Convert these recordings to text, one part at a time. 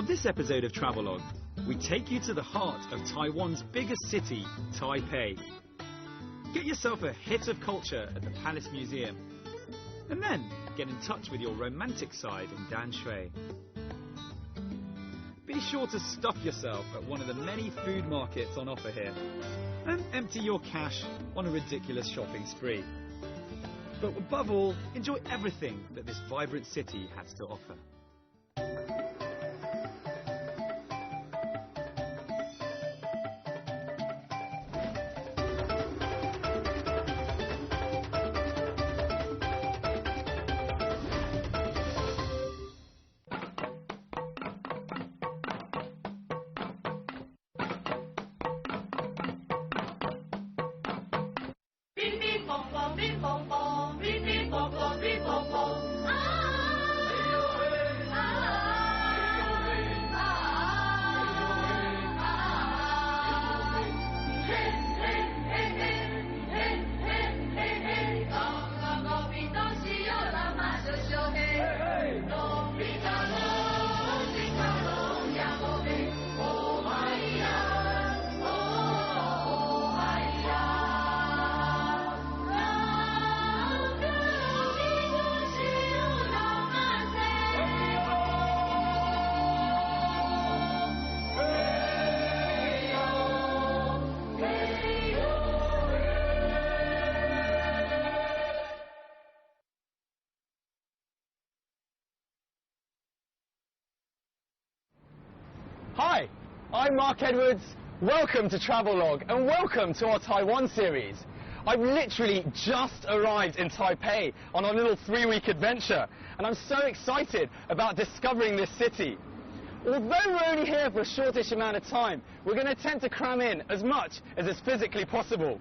On this episode of Travelogue, we take you to the heart of Taiwan's biggest city, Taipei. Get yourself a hit of culture at the Palace Museum, and then get in touch with your romantic side in Danshui. Be sure to stuff yourself at one of the many food markets on offer here, and empty your cash on a ridiculous shopping spree. But above all, enjoy everything that this vibrant city has to offer. Hi, I'm Mark Edwards. Welcome to Travelogue and welcome to our Taiwan series. I've literally just arrived in Taipei on our little 3-week adventure, and I'm so excited about discovering this city. Although we're only here for a shortish amount of time, we're going to attempt to cram in as much as is physically possible.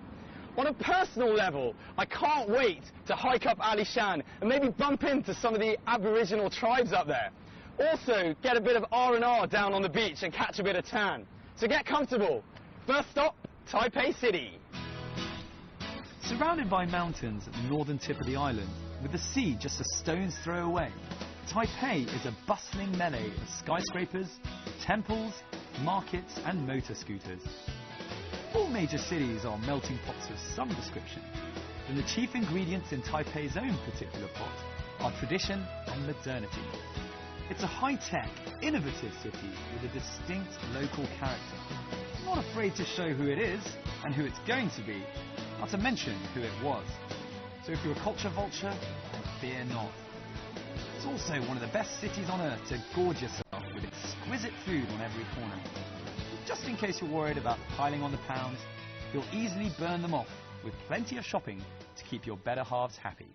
On a personal level, I can't wait to hike up Alishan and maybe bump into some of the Aboriginal tribes up there. Also, get a bit of R&R down on the beach and catch a bit of tan. So get comfortable. First stop, Taipei City. Surrounded by mountains at the northern tip of the island, with the sea just a stone's throw away, Taipei is a bustling melee of skyscrapers, temples, markets and motor scooters. All major cities are melting pots of some description, and the chief ingredients in Taipei's own particular pot are tradition and modernity. It's a high-tech, innovative city with a distinct local character. Not afraid to show who it is and who it's going to be, not to mention who it was. So if you're a culture vulture, then fear not. It's also one of the best cities on earth to gorge yourself with exquisite food on every corner. Just in case you're worried about piling on the pounds, you'll easily burn them off with plenty of shopping to keep your better halves happy.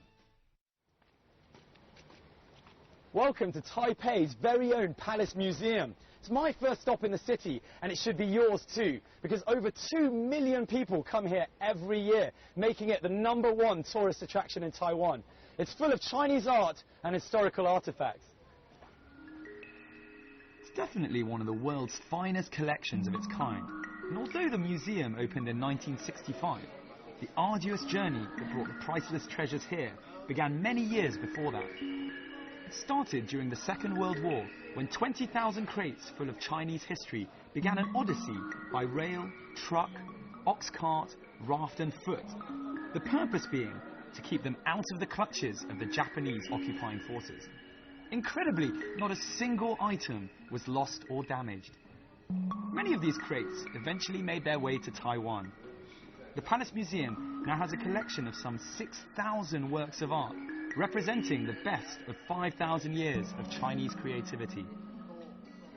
Welcome to Taipei's very own Palace Museum. It's my first stop in the city, and it should be yours too, because over 2 million people come here every year, making it the #1 tourist attraction in Taiwan. It's full of Chinese art and historical artifacts. It's definitely one of the world's finest collections of its kind, and although the museum opened in 1965, the arduous journey that brought the priceless treasures here began many years before that. It started during the Second World War, when 20,000 crates full of Chinese history began an odyssey by rail, truck, ox cart, raft and foot. The purpose being to keep them out of the clutches of the Japanese occupying forces. Incredibly, not a single item was lost or damaged. Many of these crates eventually made their way to Taiwan. The Palace Museum now has a collection of some 6,000 works of art, representing the best of 5,000 years of Chinese creativity.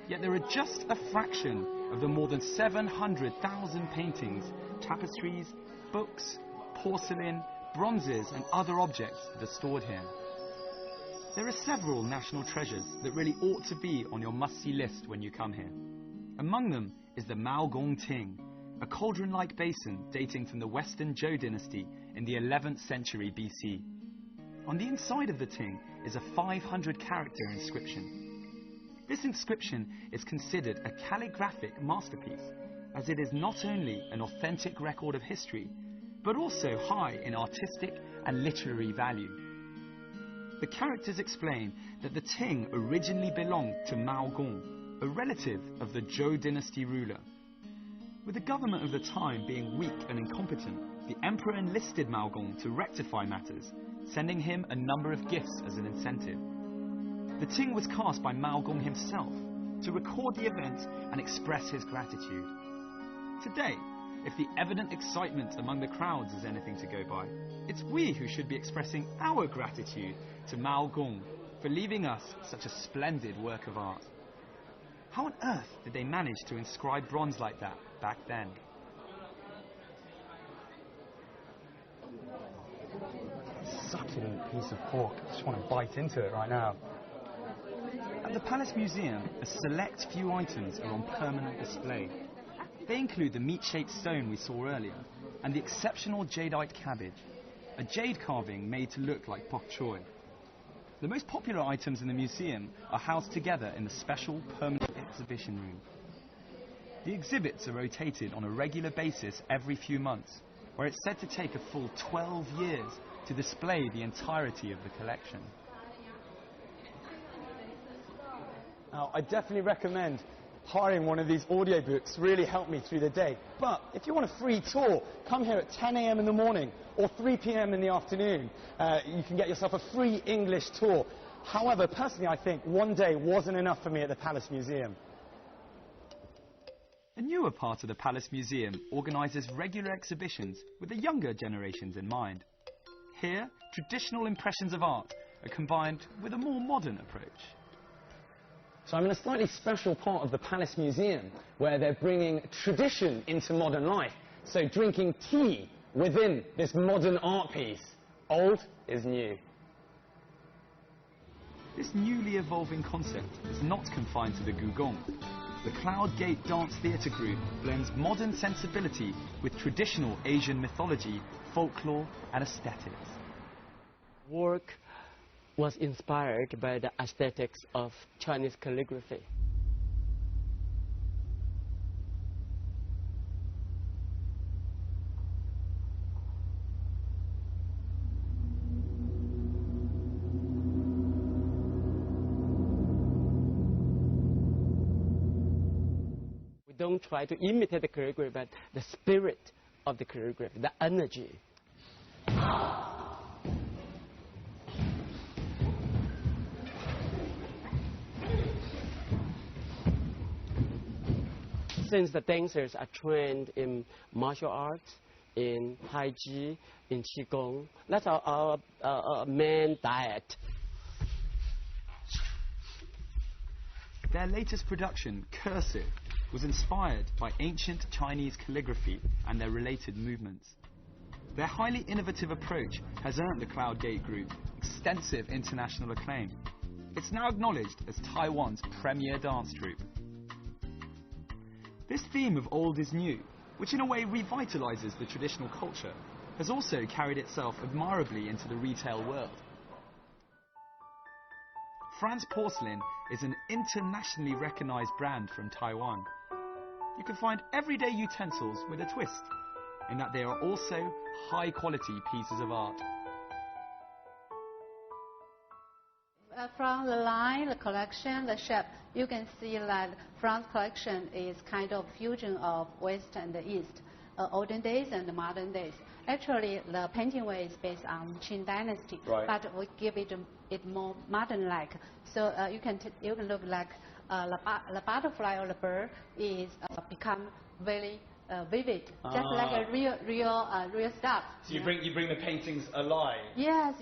Yet there are just a fraction of the more than 700,000 paintings, tapestries, books, porcelain, bronzes and other objects that are stored here. There are several national treasures that really ought to be on your must-see list when you come here. Among them is the Mao Gong Ting, a cauldron-like basin dating from the Western Zhou dynasty in the 11th century BC. On the inside of the Ting is a 500-character inscription. This inscription is considered a calligraphic masterpiece, as it is not only an authentic record of history, but also high in artistic and literary value. The characters explain that the Ting originally belonged to Mao Gong, a relative of the Zhou dynasty ruler. With the government of the time being weak and incompetent, the emperor enlisted Mao Gong to rectify matters, sending him a number of gifts as an incentive. The ting was cast by Mao Gong himself to record the event and express his gratitude. Today, if the evident excitement among the crowds is anything to go by, it's we who should be expressing our gratitude to Mao Gong for leaving us such a splendid work of art. How on earth did they manage to inscribe bronze like that back then? Succulent piece of pork. I just want to bite into it right now. At the Palace Museum, a select few items are on permanent display. They include the meat-shaped stone we saw earlier and the exceptional jadeite cabbage, a jade carving made to look like bok choy. The most popular items in the museum are housed together in the special permanent exhibition room. The exhibits are rotated on a regular basis every few months, where it's said to take a full 12 years to display the entirety of the collection. Now, I definitely recommend hiring one of these audiobooks. Really helped me through the day. But if you want a free tour, come here at 10 a.m. in the morning or 3 p.m. in the afternoon. You can get yourself a free English tour. However, personally, I think one day wasn't enough for me at the Palace Museum. A newer part of the Palace Museum organises regular exhibitions with the younger generations in mind. Here, traditional impressions of art are combined with a more modern approach. So I'm in a slightly special part of the Palace Museum where they're bringing tradition into modern life. So drinking tea within this modern art piece. Old is new. This newly evolving concept is not confined to the Gugong. The Cloud Gate Dance Theatre Group blends modern sensibility with traditional Asian mythology, folklore and aesthetics. Work was inspired by the aesthetics of Chinese calligraphy. We don't try to imitate the calligraphy, but the spirit of the calligraphy, the energy. Since the dancers are trained in martial arts, in Tai Chi, in Qigong, that's our main diet. Their latest production, Cursive, was inspired by ancient Chinese calligraphy and their related movements. Their highly innovative approach has earned the Cloud Gate Group extensive international acclaim. It's now acknowledged as Taiwan's premier dance troupe. This theme of old is new, which in a way revitalizes the traditional culture, has also carried itself admirably into the retail world. France Porcelain is an internationally recognized brand from Taiwan. You can find everyday utensils with a twist, in that they are also high-quality pieces of art. From the line, the collection, the shape, you can see that France collection is kind of fusion of West and the East, olden days and modern days. Actually, the painting way is based on Qing Dynasty, right, but we give it more modern-like. So you can look like the butterfly or the bird is become very vivid, just like a real stuff. So you bring the paintings alive? Yes,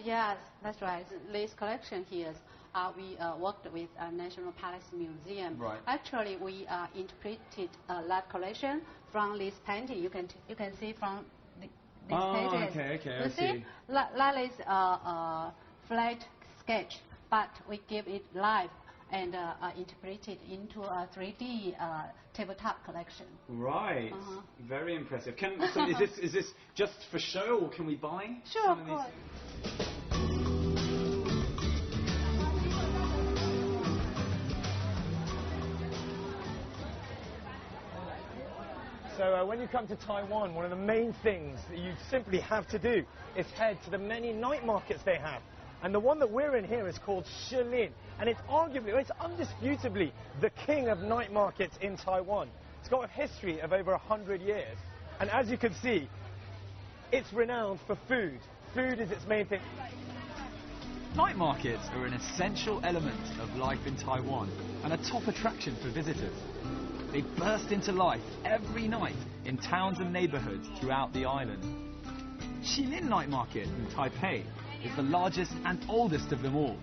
that's right. This collection here, we worked with National Palace Museum. Right. Actually, we interpreted that collection from this painting. You can see from these pages. Okay, You see? That is a flat sketch, but we give it live and interpret it into a 3D tabletop collection. Right. Very impressive. So is this just for show, or can we buy? Sure, of course. So when you come to Taiwan, one of the main things that you simply have to do is head to the many night markets they have. And the one that we're in here is called Shilin, and it's undisputably the king of night markets in Taiwan. It's got a history of over 100 years, and as you can see, it's renowned for food. Food is its main thing. Night markets are an essential element of life in Taiwan and a top attraction for visitors. They burst into life every night in towns and neighbourhoods throughout the island. Shilin Night Market in Taipei is the largest and oldest of them all,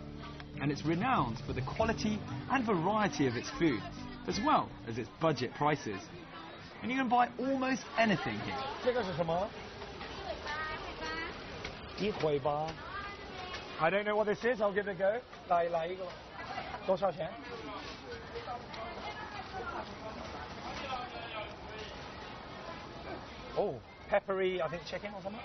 and it's renowned for the quality and variety of its food, as well as its budget prices. And you can buy almost anything here. 这个是什么？鸡尾巴。I don't know what this is. I'll give it a go. 来一个吧。多少钱？ Oh, peppery, I think chicken or something.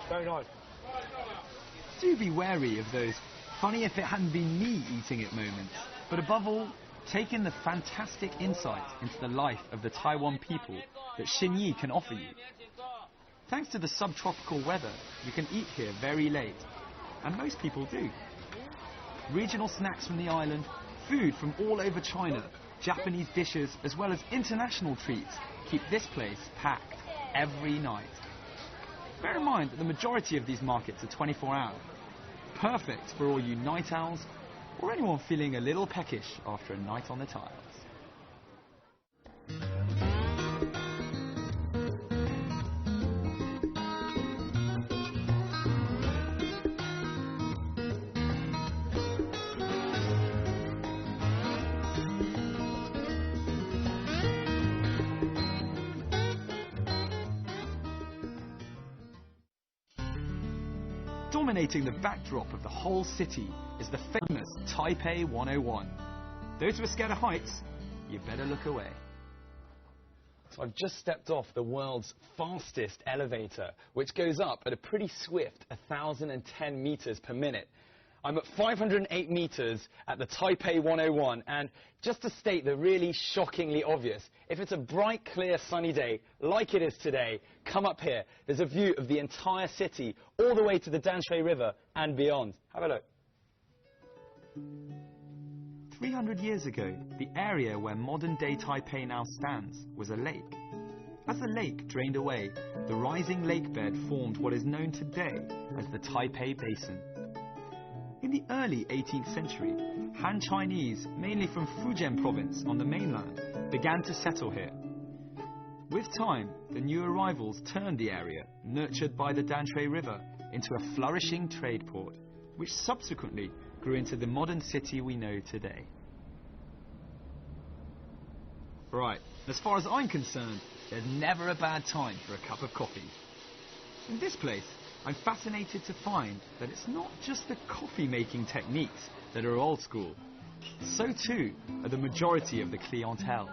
Very nice. Do be wary of those funny if it hadn't been me eating it moments, but above all, take in the fantastic insight into the life of the Taiwan people that Xinyi can offer you. Thanks to the subtropical weather, you can eat here very late, and most people do. Regional snacks from the island, food from all over China, Japanese dishes, as well as international treats keep this place packed every night. Bear in mind that the majority of these markets are 24 hours, perfect for all you night owls or anyone feeling a little peckish after a night on the tiles. Dominating the backdrop of the whole city is the famous Taipei 101. Those who are scared of heights, you better look away. So I've just stepped off the world's fastest elevator, which goes up at a pretty swift 1,010 meters per minute. I'm at 508 meters at the Taipei 101, and just to state the really shockingly obvious, if it's a bright, clear, sunny day, like it is today, come up here. There's a view of the entire city, all the way to the Danshui River and beyond. Have a look. 300 years ago, the area where modern-day Taipei now stands was a lake. As the lake drained away, the rising lake bed formed what is known today as the Taipei Basin. In the early 18th century, Han Chinese, mainly from Fujian province on the mainland, began to settle here. With time, the new arrivals turned the area, nurtured by the Danshui River, into a flourishing trade port, which subsequently grew into the modern city we know today. Right, as far as I'm concerned, there's never a bad time for a cup of coffee. In this place, I'm fascinated to find that it's not just the coffee-making techniques that are old school. So too are the majority of the clientele.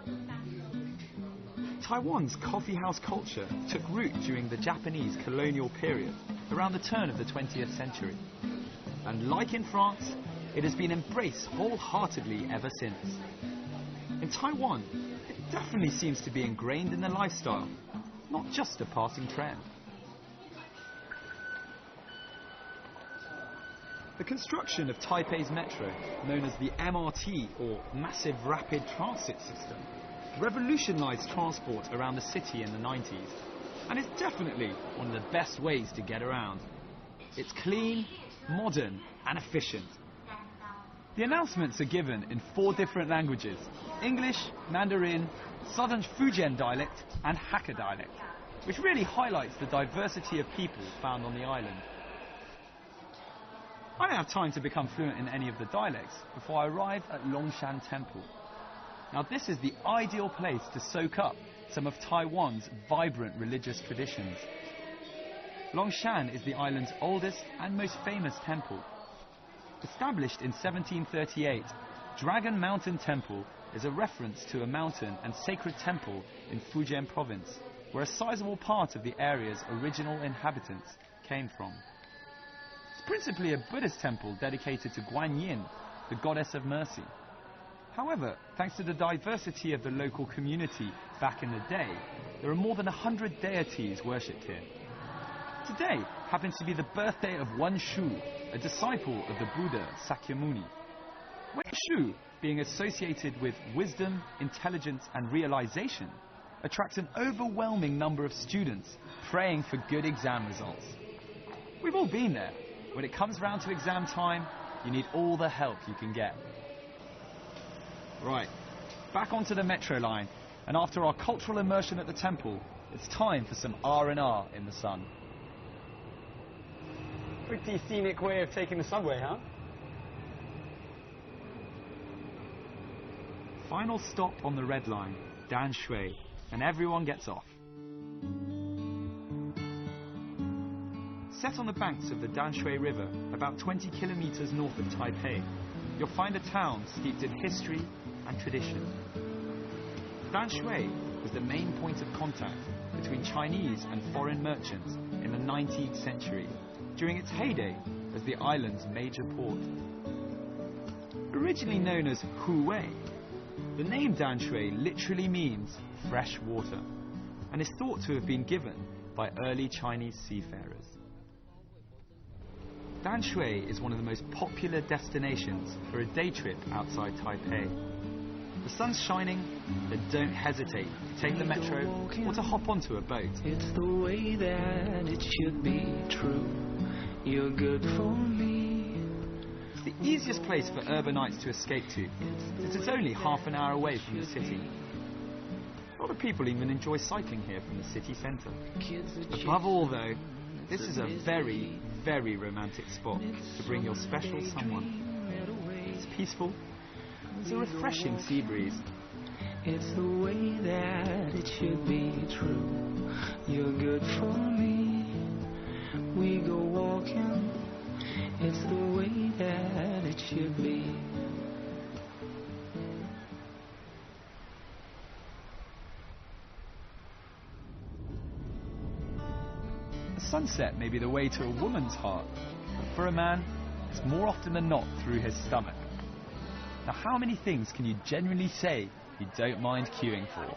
Taiwan's coffee house culture took root during the Japanese colonial period, around the turn of the 20th century. And like in France, it has been embraced wholeheartedly ever since. In Taiwan, it definitely seems to be ingrained in the lifestyle, not just a passing trend. The construction of Taipei's metro, known as the MRT, or Massive Rapid Transit System, revolutionized transport around the city in the 90s, and is definitely one of the best ways to get around. It's clean, modern, and efficient. The announcements are given in 4 different languages: English, Mandarin, Southern Fujian dialect, and Hakka dialect, which really highlights the diversity of people found on the island. I don't have time to become fluent in any of the dialects before I arrive at Longshan Temple. Now this is the ideal place to soak up some of Taiwan's vibrant religious traditions. Longshan is the island's oldest and most famous temple. Established in 1738, Dragon Mountain Temple is a reference to a mountain and sacred temple in Fujian province, where a sizable part of the area's original inhabitants came from. It's principally a Buddhist temple dedicated to Guanyin, the goddess of mercy. However, thanks to the diversity of the local community back in the day, there are more than 100 deities worshipped here. Today happens to be the birthday of Wen Shu, a disciple of the Buddha Sakyamuni. Wen Shu, being associated with wisdom, intelligence and realization, attracts an overwhelming number of students praying for good exam results. We've all been there. When it comes round to exam time, you need all the help you can get. Right, back onto the metro line, and after our cultural immersion at the temple, it's time for some R&R in the sun. Pretty scenic way of taking the subway, huh? Final stop on the red line, Danshui, and everyone gets off. Set on the banks of the Danshui River, about 20 kilometers north of Taipei, you'll find a town steeped in history and tradition. Danshui was the main point of contact between Chinese and foreign merchants in the 19th century, during its heyday as the island's major port. Originally known as Huwei, the name Danshui literally means fresh water, and is thought to have been given by early Chinese seafarers. Danshui is one of the most popular destinations for a day trip outside Taipei. The sun's shining, then don't hesitate to take the metro or to hop onto a boat. It's the way that it should be true. You're good for me. It's the easiest place for urbanites to escape to, since it's only half an hour away from the city. A lot of people even enjoy cycling here from the city centre. Above all though, this is a very, very romantic spot to bring your special someone. It's peaceful. There's a refreshing sea breeze. It's the way that it should be true. You're good for me. We go walking. It's the way that it should be. The sunset may be the way to a woman's heart, but for a man, it's more often than not through his stomach. Now, how many things can you genuinely say you don't mind queuing for?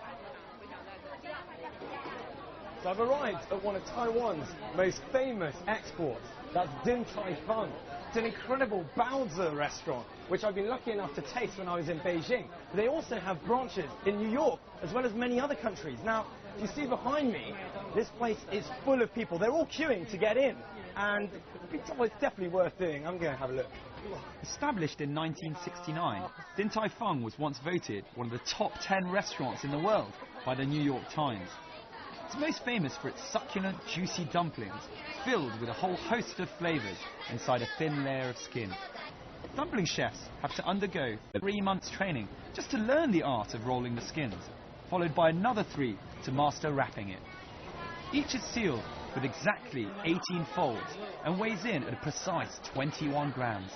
So I've arrived at one of Taiwan's most famous exports. That's Din Tai Fung. It's an incredible baozi restaurant, which I've been lucky enough to taste when I was in Beijing. They also have branches in New York, as well as many other countries. Now, you see behind me, this place is full of people. They're all queuing to get in, and it's definitely worth doing. I'm going to have a look. Established in 1969, Din Tai Fung was once voted one of the top 10 restaurants in the world by the New York Times. It's most famous for its succulent, juicy dumplings, filled with a whole host of flavours inside a thin layer of skin. Dumpling chefs have to undergo 3 months training just to learn the art of rolling the skins, followed by another 3 to master wrapping it. Each is sealed with exactly 18 folds and weighs in at a precise 21 grams.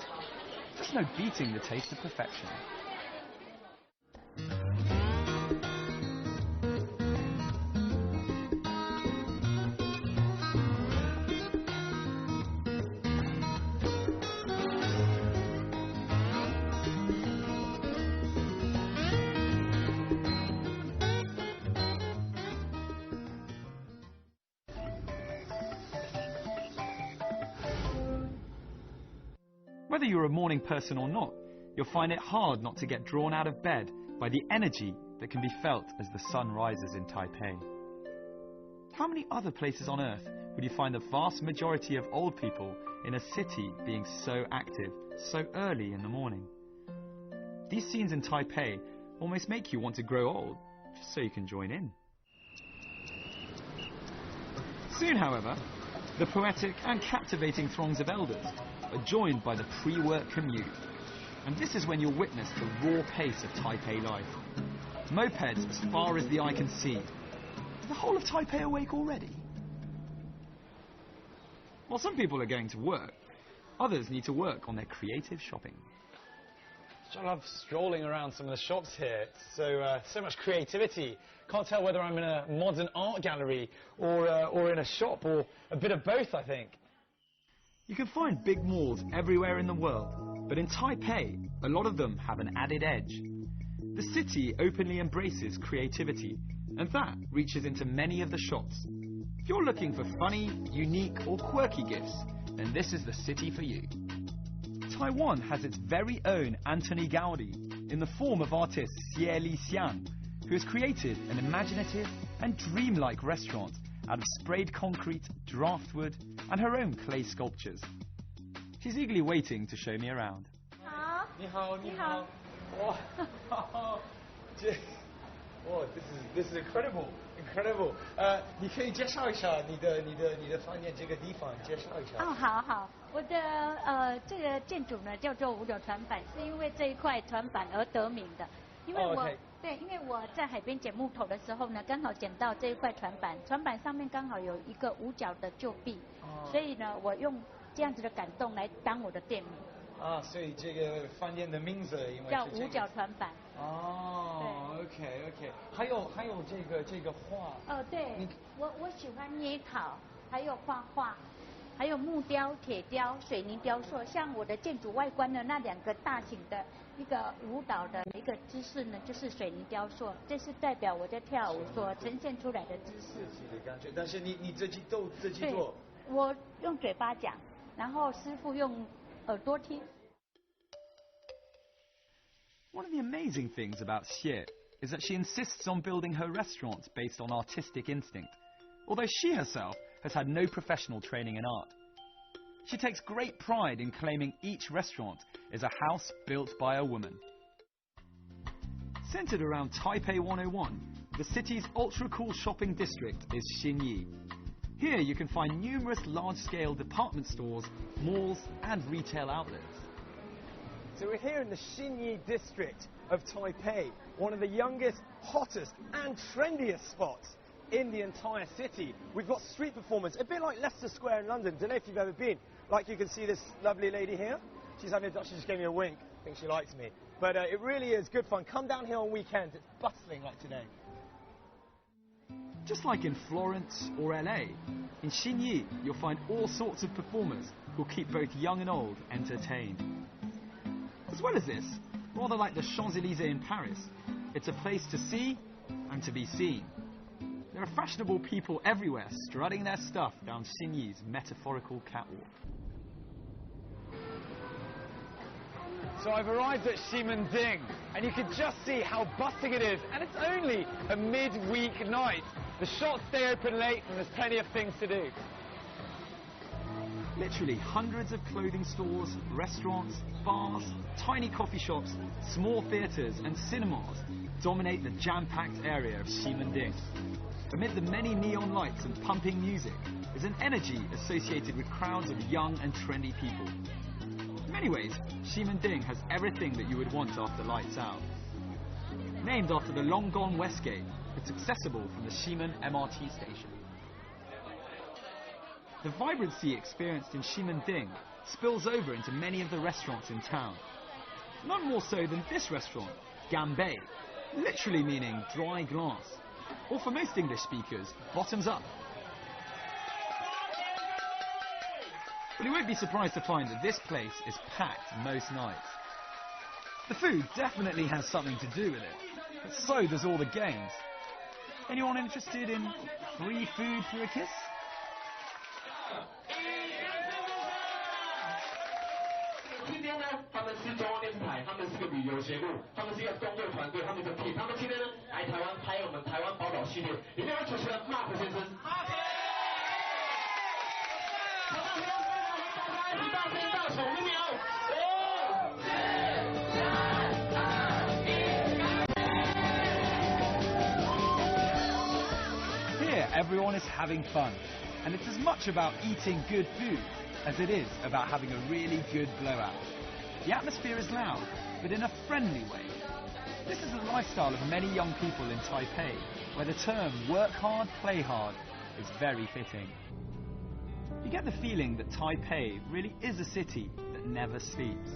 Just no beating the taste of perfection. Whether you're a morning person or not, you'll find it hard not to get drawn out of bed by the energy that can be felt as the sun rises in Taipei. How many other places on earth would you find the vast majority of old people in a city being so active so early in the morning? These scenes in Taipei almost make you want to grow old, just so you can join in. Soon, however, the poetic and captivating throngs of elders are joined by the pre-work commute. And this is when you'll witness the raw pace of Taipei life. Mopeds as far as the eye can see. Is the whole of Taipei awake already? While some people are going to work, others need to work on their creative shopping. I love strolling around some of the shops here. So much creativity. Can't tell whether I'm in a modern art gallery or in a shop, or a bit of both, I think. You can find big malls everywhere in the world, but in Taipei, a lot of them have an added edge. The city openly embraces creativity, and that reaches into many of the shops. If you're looking for funny, unique or quirky gifts, then this is the city for you. Taiwan has its very own Anthony Gaudi in the form of artist Xie Li Xiang, who has created an imaginative and dreamlike restaurant out of sprayed concrete, draft wood and her own clay sculptures. She's eagerly waiting to show me around. 你好，你好。哇，this is incredible. 你可以介绍一下你的饭店这个地方，介绍一下。哦，好，我的这个建筑呢叫做五角船板，是因为这一块船板而得名的。因为我、对，因为我在海边捡木头的时候呢，刚好捡到这一块船板，船板上面刚好有一个五角的旧壁，所以呢，我用这样子的感动来当我的店名。啊，所以这个饭店的名字因为叫五角船板。哦 ，OK， 还有这个画。对，我喜欢捏陶，还有画画，还有木雕、铁雕、水泥雕塑。像我的建筑外观的那两个大型的一个舞蹈的一个姿势呢，就是水泥雕塑，这是代表我在跳舞所呈现出来的姿势。但是你自己做？我用嘴巴讲，然后师傅用耳朵听。One of the amazing things about Xie is that she insists on building her restaurants based on artistic instinct, although she herself has had no professional training in art. She takes great pride in claiming each restaurant is a house built by a woman. Centered around Taipei 101, the city's ultra-cool shopping district is Xinyi. Here you can find numerous large-scale department stores, malls and retail outlets. So we're here in the Xinyi district of Taipei, one of the youngest, hottest and trendiest spots in the entire city. We've got street performance, a bit like Leicester Square in London. Don't know if you've ever been. Like you can see this lovely lady here. She just gave me a wink. I think she likes me. But it really is good fun. Come down here on weekends. It's bustling like today. Just like in Florence or LA, in Xinyi you'll find all sorts of performers who'll keep both young and old entertained. As well as this, rather like the Champs-Élysées in Paris, it's a place to see and to be seen. There are fashionable people everywhere strutting their stuff down Xinyi's metaphorical catwalk. So I've arrived at Ximending, and you can just see how bustling it is, and it's only a midweek night. The shops stay open late, and there's plenty of things to do. Literally hundreds of clothing stores, restaurants, bars, tiny coffee shops, small theatres and cinemas dominate the jam-packed area of Ximending. Amid the many neon lights and pumping music is an energy associated with crowds of young and trendy people. In many ways, Ximending has everything that you would want after lights out. Named after the long-gone West Gate, it's accessible from the Ximen MRT station. The vibrancy experienced in Ximending spills over into many of the restaurants in town. None more so than this restaurant, Ganbei, literally meaning dry glass, or for most English speakers, bottoms up. But you won't be surprised to find that this place is packed most nights. The food definitely has something to do with it, but so does all the games. Anyone interested in free food for a kiss? 今天呢，他们是中央电视台，他们是个旅游节目，他们是一个工作团队，他们一个 team， 他们今天呢来台湾拍我们台湾宝岛系列，里面有主持人 Mark 先生。大声到手5秒。5、4、3、2、1。Here, everyone is having fun, and it's as much about eating good food as it is about having a really good blowout. The atmosphere is loud, but in a friendly way. This is the lifestyle of many young people in Taipei, where the term work hard, play hard is very fitting. You get the feeling that Taipei really is a city that never sleeps.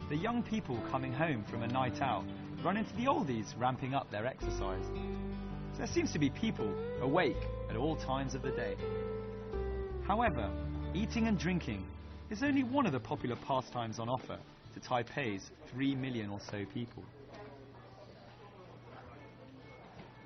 The young people coming home from a night out run into the oldies ramping up their exercise. So there seems to be people awake at all times of the day. However, eating and drinking is only one of the popular pastimes on offer to Taipei's 3 million or so people.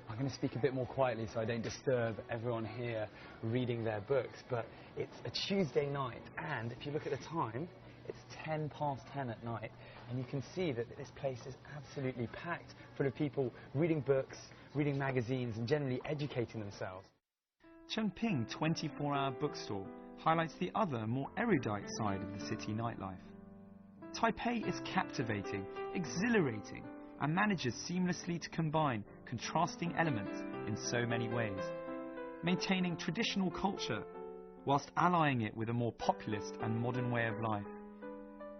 I'm going to speak a bit more quietly so I don't disturb everyone here reading their books, but it's a Tuesday night, and if you look at the time, it's 10 past 10 at night, and you can see that this place is absolutely packed full of people reading books, reading magazines, and generally educating themselves. Chengping 24-hour bookstore highlights the other, more erudite side of the city nightlife. Taipei is captivating, exhilarating, and manages seamlessly to combine contrasting elements in so many ways, maintaining traditional culture whilst allying it with a more populist and modern way of life.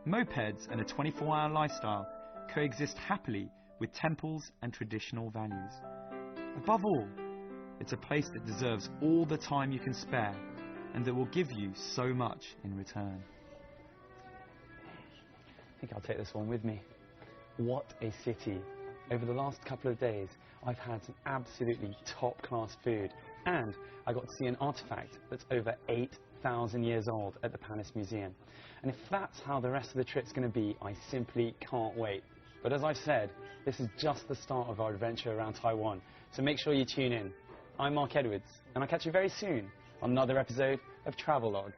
Mopeds and a 24-hour lifestyle coexist happily with temples and traditional values. Above all, it's a place that deserves all the time you can spare and that will give you so much in return. I think I'll take this one with me. What a city. Over the last couple of days, I've had some absolutely top-class food, and I got to see an artifact that's over 8,000 years old at the Palace Museum. And if that's how the rest of the trip's going to be, I simply can't wait. But as I've said, this is just the start of our adventure around Taiwan, so make sure you tune in. I'm Mark Edwards, and I'll catch you very soon on another episode of Travelogue.